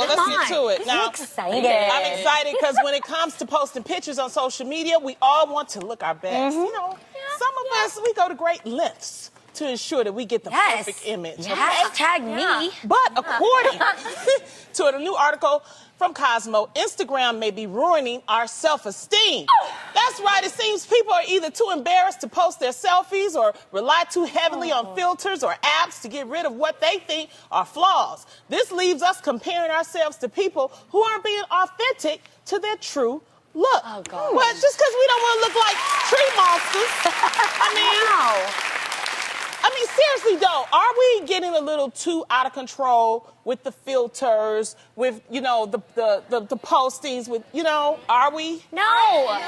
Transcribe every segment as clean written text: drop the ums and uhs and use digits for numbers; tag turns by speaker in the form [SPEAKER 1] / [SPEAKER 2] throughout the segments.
[SPEAKER 1] well, let's get to it. Now,
[SPEAKER 2] I'm excited.
[SPEAKER 1] I'm excited because when it comes to posting pictures on social media, we all want to look our best. You know, some of us, we go to great lengths to ensure that we get the perfect image.
[SPEAKER 2] Okay? Hashtag me.
[SPEAKER 1] But according to a new article from Cosmo, Instagram may be ruining our self-esteem. That's right. It seems people are either too embarrassed to post their selfies or rely too heavily on filters or apps to get rid of what they think are flaws. This leaves us comparing ourselves to people who aren't being authentic to their true look.
[SPEAKER 2] Oh, God.
[SPEAKER 1] But just because we don't want to look like tree monsters, I mean, seriously though, are we getting a little too out of control with the filters, with, you know, the postings, with, you know, are we?
[SPEAKER 2] No.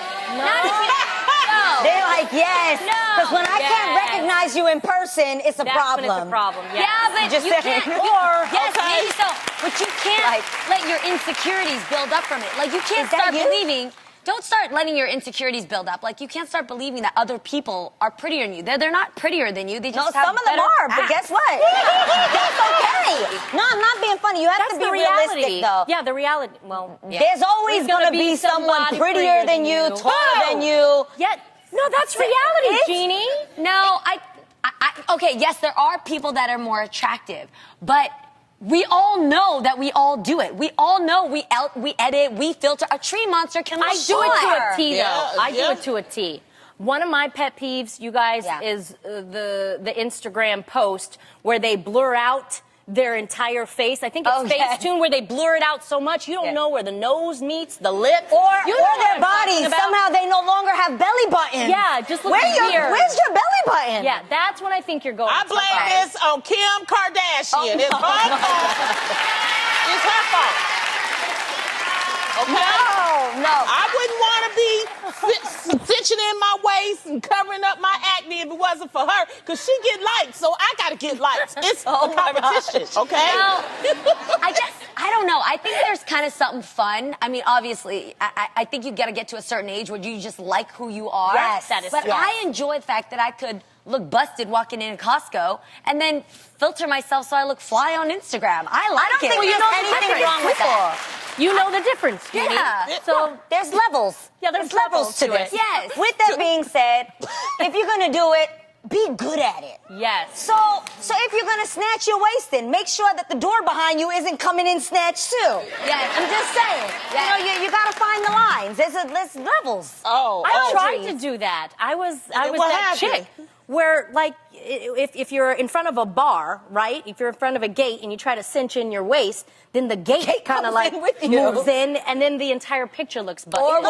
[SPEAKER 2] They're like, yes. Because when I can't recognize you in person, it's a problem.
[SPEAKER 3] When it's a problem. Yes.
[SPEAKER 2] Yeah, but you can't.
[SPEAKER 3] Maybe so. But you can't let your insecurities build up from it. Like, you can't start believing. Don't start letting your insecurities build up. Like, you can't start believing that other people are prettier than you. They're not prettier than you. They just have
[SPEAKER 2] some of them are, but guess what? That's okay. No, I'm not being funny. You have to be realistic, though.
[SPEAKER 3] Yeah, the reality. Well,
[SPEAKER 2] there's always going to be someone prettier than you, taller than you.
[SPEAKER 3] Yeah. No, that's reality, Jeannie. No, okay, yes, there are people that are more attractive, but we all know that we all do it. We all know we edit, we filter. A tree monster can look
[SPEAKER 2] I do it to a
[SPEAKER 3] T, though. I do it to a T. One of my pet peeves, you guys, is the Instagram post where they blur out their entire face. I think it's Facetune where they blur it out so much you don't know where the nose meets the lip.
[SPEAKER 2] Or their body. Somehow they no longer have belly buttons.
[SPEAKER 3] Yeah, just looks weird.
[SPEAKER 2] Where's your belly button?
[SPEAKER 3] Yeah, that's when I think you're going.
[SPEAKER 1] I blame this on Kim Kardashian. It's her fault. It's her fault. Okay?
[SPEAKER 2] No.
[SPEAKER 1] I wouldn't want to be stitching in my waist and covering up my acne if it wasn't for her, because she get likes, so I got to get likes. It's a competition, okay?
[SPEAKER 3] Well, I don't know. I think there's kind of something fun. I mean, obviously, I think you got to get to a certain age where you just like who you are.
[SPEAKER 2] Yes,
[SPEAKER 3] But I enjoy the fact that I could look busted walking into Costco and then filter myself so I look fly on Instagram. I like it.
[SPEAKER 2] I don't think there's anything wrong with that.
[SPEAKER 3] You know the difference, Jeannie.
[SPEAKER 2] Yeah.
[SPEAKER 3] So
[SPEAKER 2] there's levels.
[SPEAKER 3] Yeah, there's levels to it.
[SPEAKER 2] Yes. With that being said, if you're going to do it, be good at it.
[SPEAKER 3] Yes.
[SPEAKER 2] So if you're going to snatch your waist in, make sure that the door behind you isn't coming in snatched too.
[SPEAKER 3] Yes.
[SPEAKER 2] I'm just saying.
[SPEAKER 3] Yes.
[SPEAKER 2] You know, you got to find the lines. There's levels.
[SPEAKER 3] I tried to do that. I was that chick where, like, if you're in front of a bar, right? If you're in front of a gate and you try to cinch in your waist, then the gate kind of like moves in, and then the entire picture looks busted.
[SPEAKER 2] Or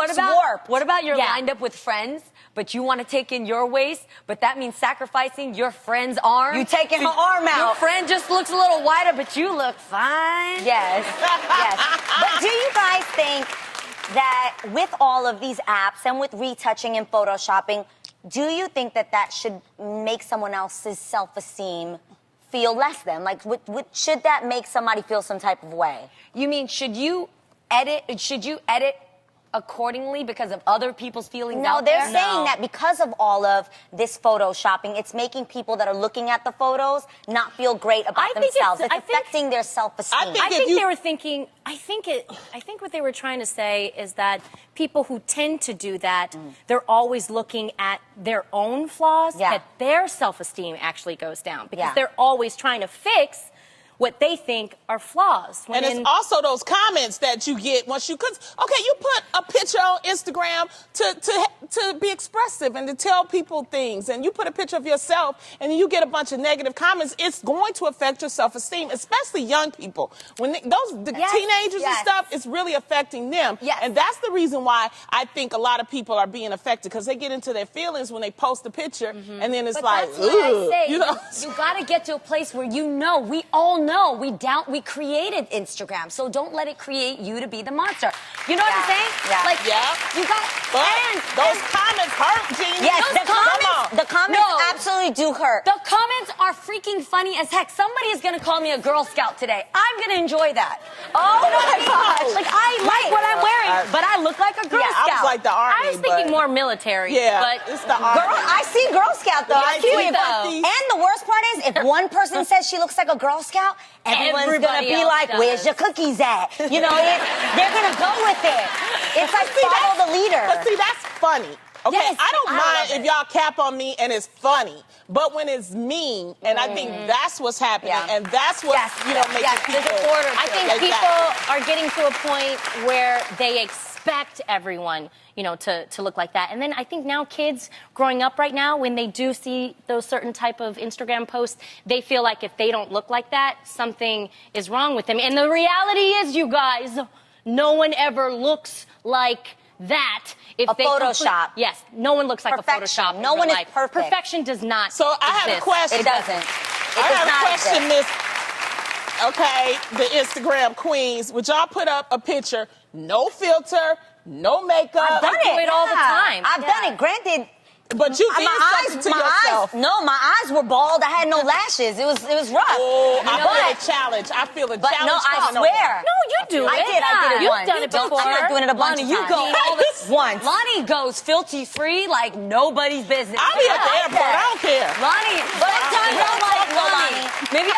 [SPEAKER 2] what
[SPEAKER 3] about you're lined up with friends, but you want to take in your waist, but that means sacrificing your friend's arm.
[SPEAKER 2] You taking her arm out.
[SPEAKER 3] Your friend just looks a little wider, but you look fine.
[SPEAKER 2] Yes. Yes. But do you guys think that with all of these apps and with retouching and photoshopping, do you think that should make someone else's self-esteem feel less than? Like, should that make somebody feel some type of way?
[SPEAKER 3] You mean, should you edit accordingly because of other people's feelings out there?
[SPEAKER 2] No, they're saying that because of all of this photoshopping, it's making people that are looking at the photos not feel great about themselves. It's affecting their self-esteem.
[SPEAKER 3] I think they were thinking, I think what they were trying to say is that people who tend to do that, they're always looking at their own flaws, that their self-esteem actually goes down because they're always trying to fix what they think are flaws.
[SPEAKER 1] And it's also those comments that you get once you, you put a picture on Instagram to be expressive and to tell people things, and you put a picture of yourself and you get a bunch of negative comments, it's going to affect your self-esteem, especially young people. When teenagers and stuff, it's really affecting them. And that's the reason why I think a lot of people are being affected, because they get into their feelings when they post a picture, and then it's like,
[SPEAKER 3] that's what I say. You got to get to a place where we all know we created Instagram, so don't let it create you to be the monster. You know what I'm saying? You got
[SPEAKER 1] those comments hurt, Jeannie.
[SPEAKER 2] Yes, the comments really do hurt.
[SPEAKER 4] The comments are freaking funny as heck. Somebody is going to call me a Girl Scout today. I'm going to enjoy that.
[SPEAKER 2] Oh my gosh.
[SPEAKER 4] Like, I like what I'm wearing, but I look like a Girl
[SPEAKER 1] Yeah,
[SPEAKER 4] Scout.
[SPEAKER 1] I was like the Army.
[SPEAKER 3] I was thinking
[SPEAKER 1] but-
[SPEAKER 3] more military.
[SPEAKER 1] Yeah,
[SPEAKER 3] but
[SPEAKER 1] it's the Army.
[SPEAKER 2] I see Girl Scout though. I
[SPEAKER 1] Yeah,
[SPEAKER 2] see
[SPEAKER 1] I
[SPEAKER 2] it
[SPEAKER 1] see
[SPEAKER 2] though.
[SPEAKER 1] though.
[SPEAKER 2] And the worst part is, if one person says she looks like a Girl Scout, everyone's
[SPEAKER 3] Everybody
[SPEAKER 2] gonna be
[SPEAKER 3] else
[SPEAKER 2] like,
[SPEAKER 3] does.
[SPEAKER 2] "Where's your cookies at?" You know, they're gonna go with it. It's like follow the leader.
[SPEAKER 1] But see, that's funny. Okay,
[SPEAKER 4] Yes,
[SPEAKER 1] I don't
[SPEAKER 4] I
[SPEAKER 1] mind
[SPEAKER 4] love
[SPEAKER 1] if
[SPEAKER 4] it.
[SPEAKER 1] y'all cap on me and it's funny, but when it's mean, and I think that's what's happening,
[SPEAKER 2] Yeah.
[SPEAKER 1] and that's what makes
[SPEAKER 4] there's
[SPEAKER 1] people.
[SPEAKER 4] an order to
[SPEAKER 3] I think
[SPEAKER 4] it.
[SPEAKER 3] people are getting to a point where they expect everyone, to look like that. And then I think now kids growing up right now, when they do see those certain type of Instagram posts, they feel like if they don't look like that, something is wrong with them. And the reality is, you guys, no one ever looks like that. If
[SPEAKER 2] A
[SPEAKER 3] they
[SPEAKER 2] Photoshop.
[SPEAKER 3] Yes, no one looks like
[SPEAKER 2] Perfection.
[SPEAKER 3] a Photoshop.
[SPEAKER 2] No
[SPEAKER 3] in
[SPEAKER 2] one
[SPEAKER 3] real
[SPEAKER 2] is
[SPEAKER 3] life.
[SPEAKER 2] perfect.
[SPEAKER 3] Perfection does not.
[SPEAKER 1] So I have a
[SPEAKER 3] exist.
[SPEAKER 1] question.
[SPEAKER 2] It doesn't.
[SPEAKER 1] I have a question, Miss. Okay, the Instagram queens. Would y'all put up a picture, no filter, no makeup?
[SPEAKER 2] I've done
[SPEAKER 3] do it all the time.
[SPEAKER 2] I've done it. Granted,
[SPEAKER 1] But you did something to yourself.
[SPEAKER 2] my eyes were bald. I had no lashes. It was rough.
[SPEAKER 1] Oh, I
[SPEAKER 2] But-
[SPEAKER 1] feel a challenge. I feel a
[SPEAKER 2] But
[SPEAKER 1] challenge.
[SPEAKER 2] no, I
[SPEAKER 1] coming
[SPEAKER 2] swear.
[SPEAKER 1] over.
[SPEAKER 3] No, you do
[SPEAKER 2] I
[SPEAKER 3] it.
[SPEAKER 2] did it
[SPEAKER 3] You've
[SPEAKER 2] once.
[SPEAKER 3] done it before.
[SPEAKER 2] I'm not doing it a bunch
[SPEAKER 4] Lonnie,
[SPEAKER 2] of
[SPEAKER 4] you
[SPEAKER 2] times.
[SPEAKER 4] go all the
[SPEAKER 2] Once.
[SPEAKER 4] Lonnie goes filthy free like nobody's business.
[SPEAKER 1] I'll be at the
[SPEAKER 2] like
[SPEAKER 1] airport.
[SPEAKER 2] that.
[SPEAKER 1] I don't care.
[SPEAKER 4] Lonnie, sometimes
[SPEAKER 2] don't
[SPEAKER 4] I'm
[SPEAKER 2] talk
[SPEAKER 4] like,
[SPEAKER 2] to
[SPEAKER 4] Lonnie.
[SPEAKER 2] Lonnie.
[SPEAKER 4] Maybe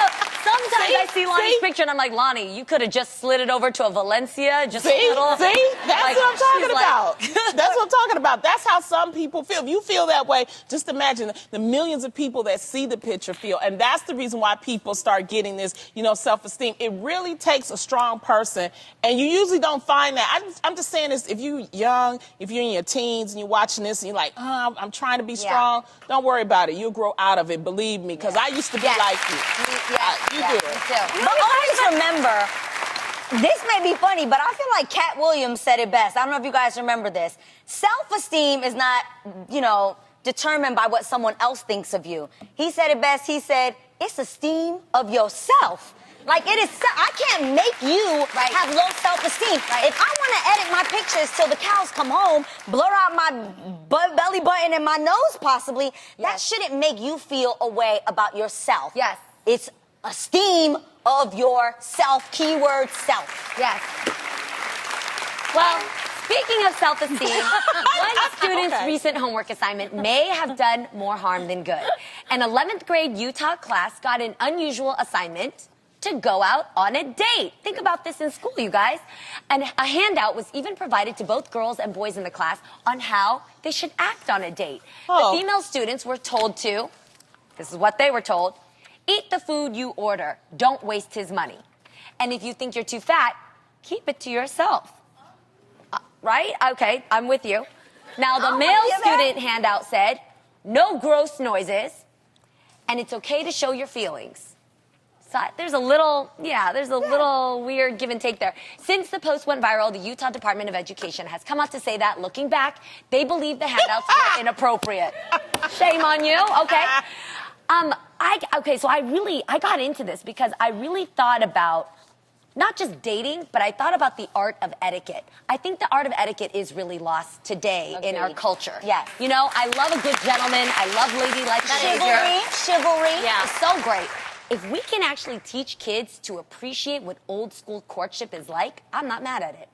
[SPEAKER 4] sometimes
[SPEAKER 1] See?
[SPEAKER 4] I see Lonnie's
[SPEAKER 1] See?
[SPEAKER 4] picture and I'm like, Lonnie, you could have just slid it over to a Valencia, just a
[SPEAKER 1] See?
[SPEAKER 4] little.
[SPEAKER 1] See? That's
[SPEAKER 4] Like,
[SPEAKER 1] what I'm talking
[SPEAKER 4] she's like-
[SPEAKER 1] about. That's what I'm talking about. That's how some people feel. If you feel that way, just imagine the millions of people that see the picture feel. And that's the reason why people start getting this, self-esteem. It really takes a strong person. And you usually don't find that. I'm just saying this, if you're young, if you're in your teens and you're watching this and you're like, I'm trying to be strong, don't worry about it. You'll grow out of it, believe me, because I used to be like you. You do it.
[SPEAKER 2] Me too. But always remember, this may be funny, but I feel like Cat Williams said it best. I don't know if you guys remember this. Self-esteem is not, determined by what someone else thinks of you. He said it best. He said, it's esteem of yourself. Like, it is, I can't make you have low self-esteem.
[SPEAKER 4] Right.
[SPEAKER 2] If I want to edit my pictures till the cows come home, blur out my belly button and my nose possibly, that shouldn't make you feel a way about yourself.
[SPEAKER 4] Yes.
[SPEAKER 2] It's esteem of yourself, keyword self.
[SPEAKER 4] Yes. Well, speaking of self-esteem, one student's recent homework assignment may have done more harm than good. An 11th grade Utah class got an unusual assignment to go out on a date. Think about this in school, you guys. And a handout was even provided to both girls and boys in the class on how they should act on a date.
[SPEAKER 1] Oh.
[SPEAKER 4] The female students were told to, this is what they were told, eat the food you order. Don't waste his money. And if you think you're too fat, keep it to yourself. Right? Okay, I'm with you. Now, the male student handout said, no gross noises, and it's okay to show your feelings. So there's a little weird give and take there. Since the post went viral, the Utah Department of Education has come out to say that, looking back, they believe the handouts were inappropriate. Shame on you, okay? So I got into this because I really thought about not just dating, but I thought about the art of etiquette. I think the art of etiquette is really lost today in our culture.
[SPEAKER 2] Yes.
[SPEAKER 4] I love a good gentleman. I love ladylike behavior.
[SPEAKER 2] Chivalry.
[SPEAKER 4] Yeah. It's so great. If we can actually teach kids to appreciate what old school courtship is like, I'm not mad at it.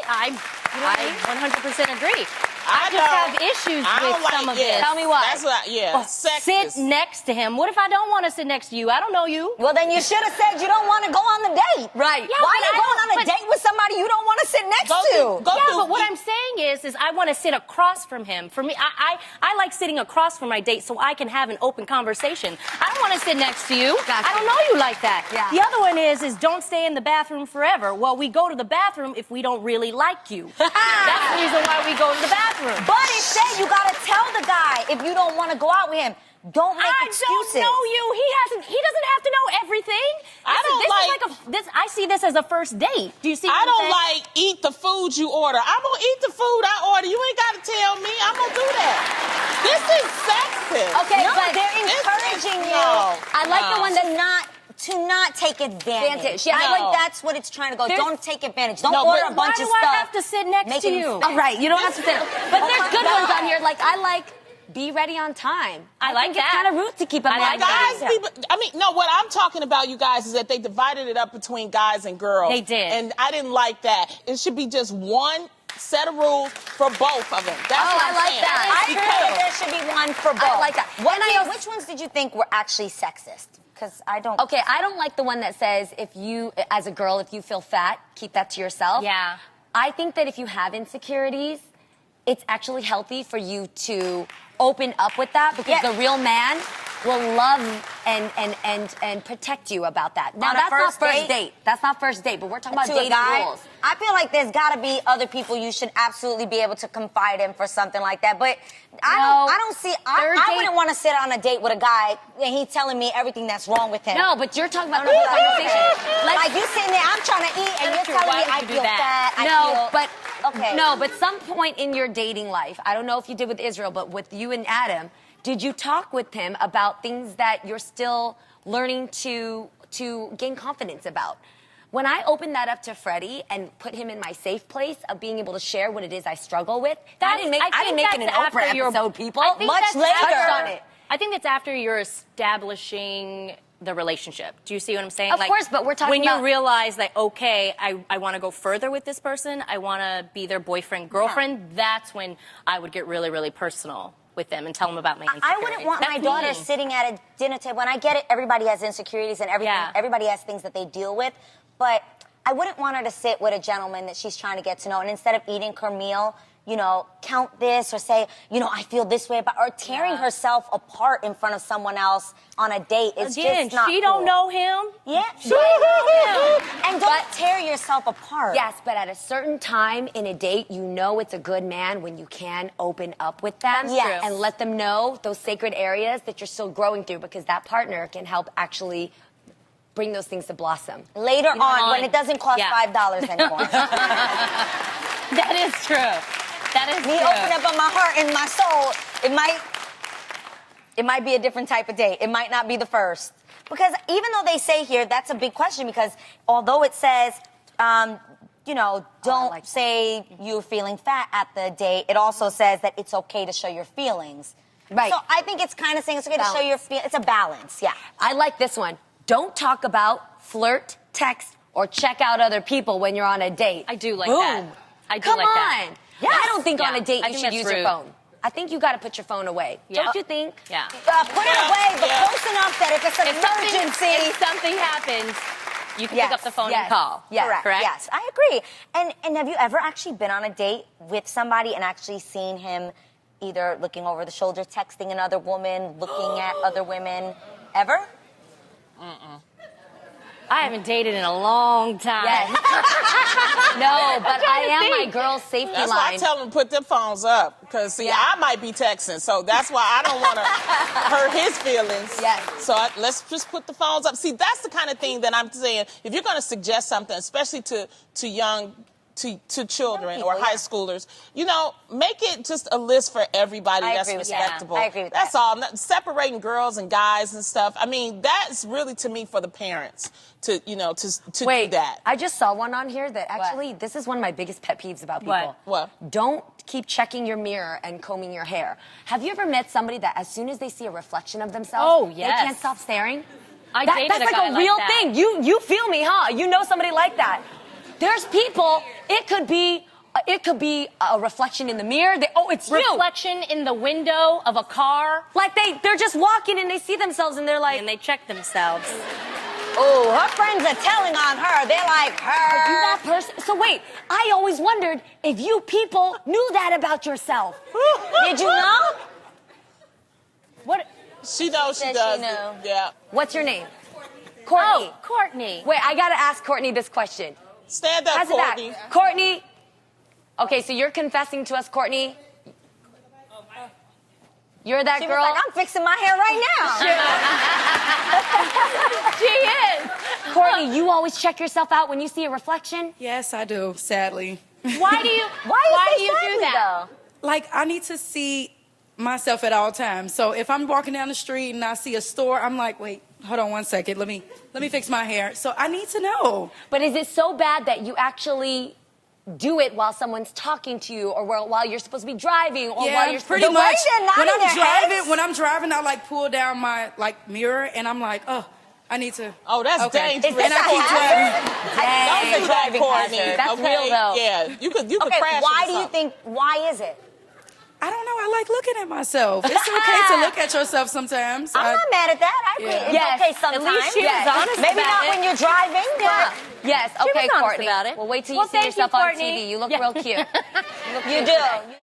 [SPEAKER 3] I 100% agree. I
[SPEAKER 1] I
[SPEAKER 3] just
[SPEAKER 1] don't-
[SPEAKER 3] have issues
[SPEAKER 1] I don't
[SPEAKER 3] with some
[SPEAKER 1] like
[SPEAKER 3] of this.
[SPEAKER 4] Tell me why.
[SPEAKER 1] That's what,
[SPEAKER 3] Sit
[SPEAKER 1] sexist.
[SPEAKER 3] next to him. What if I don't want to sit next to you? I don't know you.
[SPEAKER 2] Well, then you should have said you don't want to go on the date.
[SPEAKER 4] Right.
[SPEAKER 3] Yeah,
[SPEAKER 2] Why
[SPEAKER 3] but
[SPEAKER 2] are you
[SPEAKER 3] I
[SPEAKER 2] going
[SPEAKER 3] don't-
[SPEAKER 2] on a
[SPEAKER 3] but-
[SPEAKER 2] date with somebody you don't want to sit next
[SPEAKER 1] Go
[SPEAKER 2] to?
[SPEAKER 1] through- go
[SPEAKER 3] Yeah,
[SPEAKER 1] through-
[SPEAKER 3] but what I'm saying is I want to sit across from him. For me, I like sitting across from my date so I can have an open conversation. I don't want to sit next to you.
[SPEAKER 4] Gotcha.
[SPEAKER 3] I don't know you like that.
[SPEAKER 4] Yeah.
[SPEAKER 3] The other one is don't stay in the bathroom forever. Well, we go to the bathroom if we don't really like you. That's the reason why we go to the bathroom.
[SPEAKER 2] But instead, you gotta tell the guy if you don't want to go out with him. Don't make
[SPEAKER 3] I
[SPEAKER 2] excuses.
[SPEAKER 3] don't know you. He doesn't have to know everything. I see this as a first date. Do you see?
[SPEAKER 1] I
[SPEAKER 3] what I'm
[SPEAKER 1] don't
[SPEAKER 3] saying?
[SPEAKER 1] like eat the food you order. I'm gonna eat the food I order. You ain't gotta tell me. I'm gonna do that. This is sexist.
[SPEAKER 4] Okay,
[SPEAKER 2] No,
[SPEAKER 4] but
[SPEAKER 2] they're
[SPEAKER 1] This is-
[SPEAKER 2] encouraging you.
[SPEAKER 1] no,
[SPEAKER 4] I like the
[SPEAKER 1] no.
[SPEAKER 4] one
[SPEAKER 2] to not take advantage.
[SPEAKER 4] Yeah,
[SPEAKER 2] I
[SPEAKER 1] no.
[SPEAKER 2] think that's what it's trying to go.
[SPEAKER 4] There's-
[SPEAKER 2] Don't take advantage. Don't
[SPEAKER 1] No,
[SPEAKER 2] order
[SPEAKER 1] but
[SPEAKER 2] a bunch
[SPEAKER 3] Why
[SPEAKER 2] of
[SPEAKER 3] do
[SPEAKER 2] stuff.
[SPEAKER 3] I have to sit next
[SPEAKER 2] Make
[SPEAKER 3] to
[SPEAKER 2] it
[SPEAKER 3] you?
[SPEAKER 2] expensive.
[SPEAKER 4] All right, you don't have to say. But there's good ones on here. Like I like be ready on time.
[SPEAKER 3] I like
[SPEAKER 4] think it's
[SPEAKER 3] that.
[SPEAKER 4] kind of rude to keep a
[SPEAKER 3] I
[SPEAKER 4] man
[SPEAKER 3] like that.
[SPEAKER 1] Guys, people, I mean, no, what I'm talking about, you guys, is that they divided it up between guys and girls.
[SPEAKER 3] They did.
[SPEAKER 1] And I didn't like that. It should be just one set of rules for both of them. That's
[SPEAKER 4] Oh,
[SPEAKER 1] what
[SPEAKER 4] I
[SPEAKER 1] I'm
[SPEAKER 4] like
[SPEAKER 1] saying.
[SPEAKER 4] that.
[SPEAKER 2] I agree that there should be one for both.
[SPEAKER 4] I like that.
[SPEAKER 2] Which ones did you think were actually sexist? Because I don't.
[SPEAKER 4] Okay, I don't like the one that says if you, as a girl, if you feel fat, keep that to yourself.
[SPEAKER 3] Yeah.
[SPEAKER 4] I think that if you have insecurities, it's actually healthy for you to open up with that because
[SPEAKER 2] Yeah.
[SPEAKER 4] the real man will love and protect you about that. Now
[SPEAKER 2] On a
[SPEAKER 4] that's not
[SPEAKER 2] first
[SPEAKER 4] first
[SPEAKER 2] date?
[SPEAKER 4] date. That's not first date, but we're talking about
[SPEAKER 2] To a
[SPEAKER 4] dating
[SPEAKER 2] guy,
[SPEAKER 4] rules.
[SPEAKER 2] I feel like there's got to be other people you should absolutely be able to confide in for something like that. But I don't see.
[SPEAKER 4] Third
[SPEAKER 2] I
[SPEAKER 4] date-
[SPEAKER 2] wouldn't want to sit on a date with a guy and he's telling me everything that's wrong with him.
[SPEAKER 4] No, but you're talking about the whole conversation.
[SPEAKER 2] Like you sitting there, I'm trying to eat, and
[SPEAKER 3] That's
[SPEAKER 2] you're
[SPEAKER 3] true.
[SPEAKER 2] telling
[SPEAKER 3] Why
[SPEAKER 2] me
[SPEAKER 3] would
[SPEAKER 2] I
[SPEAKER 3] you do
[SPEAKER 2] feel
[SPEAKER 3] that?
[SPEAKER 2] fat.
[SPEAKER 4] No, but
[SPEAKER 2] okay.
[SPEAKER 4] no, but some point in your dating life, I don't know if you did with Israel, but with you and Adam, did you talk with him about things that you're still learning to gain confidence about? When I opened that up to Freddie and put him in my safe place of being able to share what it is I struggle with, I didn't make it an Oprah episode, people.
[SPEAKER 3] I think
[SPEAKER 2] Much
[SPEAKER 3] that's
[SPEAKER 2] later.
[SPEAKER 3] after-
[SPEAKER 4] on it.
[SPEAKER 3] I think that's after you're establishing the relationship. Do you see what I'm saying?
[SPEAKER 4] Of course, but we're talking
[SPEAKER 3] when
[SPEAKER 4] about-
[SPEAKER 3] you realize that, okay, I want to go further with this person. I want to be their boyfriend, girlfriend. That's when I would get really, really personal with them and tell them about my insecurities.
[SPEAKER 2] I wouldn't want my
[SPEAKER 3] That's
[SPEAKER 2] daughter
[SPEAKER 3] me.
[SPEAKER 2] sitting at a dinner table. And I get it, everybody has insecurities and everything.
[SPEAKER 3] Yeah.
[SPEAKER 2] Everybody has things that they deal with. But I wouldn't want her to sit with a gentleman that she's trying to get to know. And instead of eating her meal, you know, count this or say, you know, I feel this way about, or tearing herself apart in front of someone else on a date is
[SPEAKER 3] Again,
[SPEAKER 2] just not
[SPEAKER 3] she
[SPEAKER 2] cool.
[SPEAKER 3] don't know him.
[SPEAKER 2] Yeah, she don't know him. And don't tear yourself apart.
[SPEAKER 4] Yes, but at a certain time in a date, you know it's a good man when you can open up with them
[SPEAKER 2] Yes.
[SPEAKER 4] and let them know those sacred areas that you're still growing through because that partner can help actually bring those things to blossom.
[SPEAKER 2] Later on, when it doesn't cost
[SPEAKER 3] Yeah.
[SPEAKER 2] $5 anymore.
[SPEAKER 3] That is true. That is
[SPEAKER 2] Me
[SPEAKER 3] true.
[SPEAKER 2] open up on my heart and my soul, it might be a different type of date. It might not be the first. Because even though they say here, that's a big question because although it says, you know, don't
[SPEAKER 4] like that.
[SPEAKER 2] say you're feeling fat at the date, it also says that it's okay to show your feelings.
[SPEAKER 4] Right.
[SPEAKER 2] So I think it's kind of saying it's okay to show your feelings. It's a balance, yeah.
[SPEAKER 4] I like this one. Don't talk about, flirt, text, or check out other people when you're on a date.
[SPEAKER 3] I do like
[SPEAKER 4] Boom.
[SPEAKER 3] that. I do
[SPEAKER 4] Come
[SPEAKER 3] like
[SPEAKER 4] on.
[SPEAKER 3] that.
[SPEAKER 2] Yes.
[SPEAKER 4] I don't think on
[SPEAKER 3] Yeah.
[SPEAKER 4] a date
[SPEAKER 3] I
[SPEAKER 4] you
[SPEAKER 3] think
[SPEAKER 4] should
[SPEAKER 3] that's
[SPEAKER 4] use your
[SPEAKER 3] rude.
[SPEAKER 4] phone. I think you got to put your phone away.
[SPEAKER 3] Yeah.
[SPEAKER 4] Don't you think?
[SPEAKER 3] Yeah.
[SPEAKER 2] Put it away, but
[SPEAKER 1] Yeah.
[SPEAKER 2] close enough that if it's an emergency.
[SPEAKER 3] If something happens, you can
[SPEAKER 2] Yes,
[SPEAKER 3] pick up the phone
[SPEAKER 4] yes,
[SPEAKER 3] and call.
[SPEAKER 4] yes.
[SPEAKER 2] Correct. Yes, I agree. And have you ever actually been on a date with somebody and actually seen him either looking over the shoulder, texting another woman, looking at other women? Ever?
[SPEAKER 3] I haven't dated in a long time.
[SPEAKER 4] Yes. No, but I am my
[SPEAKER 3] think.
[SPEAKER 4] girl's safety
[SPEAKER 1] That's why I
[SPEAKER 4] line.
[SPEAKER 1] tell them to put their phones up because see, I might be texting, so that's why I don't want to hurt his feelings.
[SPEAKER 4] Yes.
[SPEAKER 1] So let's just put the phones up. See, that's the kind of thing that I'm saying. If you're going to suggest something, especially to young. To children
[SPEAKER 2] people,
[SPEAKER 1] or high
[SPEAKER 2] yeah.
[SPEAKER 1] schoolers, you know, make it just a list for everybody
[SPEAKER 2] I
[SPEAKER 1] that's
[SPEAKER 2] agree with that.
[SPEAKER 1] respectable.
[SPEAKER 2] I agree with
[SPEAKER 1] that's
[SPEAKER 2] that.
[SPEAKER 1] all. Not separating girls and guys and stuff. I mean, that's really to me for the parents to do
[SPEAKER 4] Wait,
[SPEAKER 1] that.
[SPEAKER 4] I just saw one on here that actually, this is one of my biggest pet peeves about people.
[SPEAKER 3] What?
[SPEAKER 4] Don't keep checking your mirror and combing your hair. Have you ever met somebody that as soon as they see a reflection of themselves,
[SPEAKER 3] Oh,
[SPEAKER 4] they
[SPEAKER 3] yes.
[SPEAKER 4] can't stop staring?
[SPEAKER 3] I
[SPEAKER 4] That's
[SPEAKER 3] dated a
[SPEAKER 4] like
[SPEAKER 3] guy
[SPEAKER 4] a
[SPEAKER 3] like
[SPEAKER 4] real
[SPEAKER 3] that.
[SPEAKER 4] thing. You feel me, huh? You know somebody like that. There's people, it could be a reflection in the mirror. It's you.
[SPEAKER 3] Reflection in the window of a car,
[SPEAKER 4] Like they're just walking and they see themselves and they're like,
[SPEAKER 3] and they check themselves.
[SPEAKER 2] Oh, her friends are telling on her. They're like, her.
[SPEAKER 4] you that person? So wait, I always wondered if you people knew that about yourself.
[SPEAKER 2] Did you know?
[SPEAKER 3] What?
[SPEAKER 1] She knows she
[SPEAKER 2] Said she
[SPEAKER 1] does.
[SPEAKER 2] knew.
[SPEAKER 1] Yeah.
[SPEAKER 4] What's your name? Courtney.
[SPEAKER 3] Oh, Courtney.
[SPEAKER 4] Wait, I gotta ask Courtney this question.
[SPEAKER 1] Stand up,
[SPEAKER 4] How's it
[SPEAKER 1] Courtney.
[SPEAKER 4] back? Courtney. Okay, so you're confessing to us, Courtney. You're that
[SPEAKER 2] She
[SPEAKER 4] girl.
[SPEAKER 2] was like, I'm fixing my hair right now.
[SPEAKER 3] She is.
[SPEAKER 4] Courtney, you always check yourself out when you see a reflection.
[SPEAKER 5] Yes, I do, sadly.
[SPEAKER 3] Why do you?
[SPEAKER 2] Why
[SPEAKER 3] do
[SPEAKER 2] you
[SPEAKER 3] you
[SPEAKER 2] say
[SPEAKER 3] do that?
[SPEAKER 2] though?
[SPEAKER 5] Like, I need to see myself at all times. So if I'm walking down the street and I see a store, I'm like, wait, hold on one second. Let me fix my hair. So I need to know.
[SPEAKER 4] But is it so bad that you actually do it while someone's talking to you, or while you're supposed to be driving, or
[SPEAKER 5] Yeah,
[SPEAKER 4] while you're
[SPEAKER 5] pretty
[SPEAKER 2] The way
[SPEAKER 5] much.
[SPEAKER 2] they're nodding their heads.
[SPEAKER 5] When I'm driving, I like pull down my like mirror, and I'm like, oh, I need to.
[SPEAKER 1] Oh, that's dangerous.
[SPEAKER 2] Is
[SPEAKER 5] And
[SPEAKER 2] this
[SPEAKER 5] I
[SPEAKER 2] a
[SPEAKER 5] keep
[SPEAKER 2] hazard?
[SPEAKER 5] driving.
[SPEAKER 1] Don't do that,
[SPEAKER 2] driving
[SPEAKER 1] Courtney.
[SPEAKER 2] hazard.
[SPEAKER 4] That's
[SPEAKER 1] okay?
[SPEAKER 4] real, though.
[SPEAKER 1] Yeah, you could
[SPEAKER 2] Okay,
[SPEAKER 1] crash.
[SPEAKER 2] why
[SPEAKER 1] into
[SPEAKER 2] do you
[SPEAKER 1] something.
[SPEAKER 2] think, why is it?
[SPEAKER 5] I don't know. I like looking at myself. It's okay to look at yourself sometimes.
[SPEAKER 2] I'm not mad at that. I agree.
[SPEAKER 5] Yeah.
[SPEAKER 2] It's
[SPEAKER 4] Yes,
[SPEAKER 2] okay
[SPEAKER 4] at
[SPEAKER 2] sometimes.
[SPEAKER 4] least she was honest
[SPEAKER 2] Maybe
[SPEAKER 4] about
[SPEAKER 2] not
[SPEAKER 4] it.
[SPEAKER 2] when you're driving, but
[SPEAKER 4] Yes,
[SPEAKER 3] She
[SPEAKER 4] okay,
[SPEAKER 3] was honest
[SPEAKER 4] Courtney.
[SPEAKER 3] about it.
[SPEAKER 4] Well, wait till
[SPEAKER 3] Well,
[SPEAKER 4] you see
[SPEAKER 3] thank you,
[SPEAKER 4] yourself on
[SPEAKER 3] Courtney.
[SPEAKER 4] TV. You look
[SPEAKER 3] Yeah.
[SPEAKER 4] real cute.
[SPEAKER 2] you do.